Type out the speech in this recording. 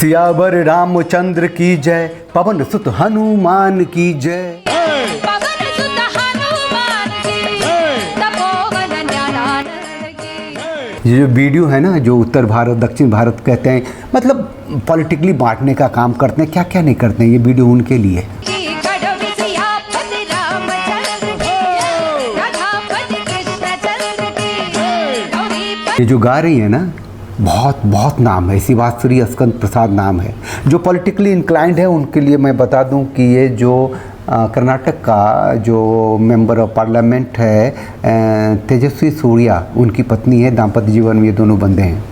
सियावर रामचंद्र की जय, पवन सुत हनुमान की जय। पवन सुत हनुमान की तपोवन ज्ञानानंद की। ये जो वीडियो है ना, जो उत्तर भारत दक्षिण भारत कहते हैं, मतलब पॉलिटिकली बांटने का काम करते हैं, क्या क्या नहीं करते हैं, ये वीडियो उनके लिए। ये जो गा रही है ना, बहुत बहुत नाम है, शिवाश्री अस्कंद प्रसाद नाम है। जो पॉलिटिकली इंक्लाइंड है उनके लिए मैं बता दूं कि ये जो कर्नाटक का जो मेंबर ऑफ पार्लियामेंट है तेजस्वी सूर्या, उनकी पत्नी है, दाम्पत्य जीवन में ये दोनों बंदे हैं।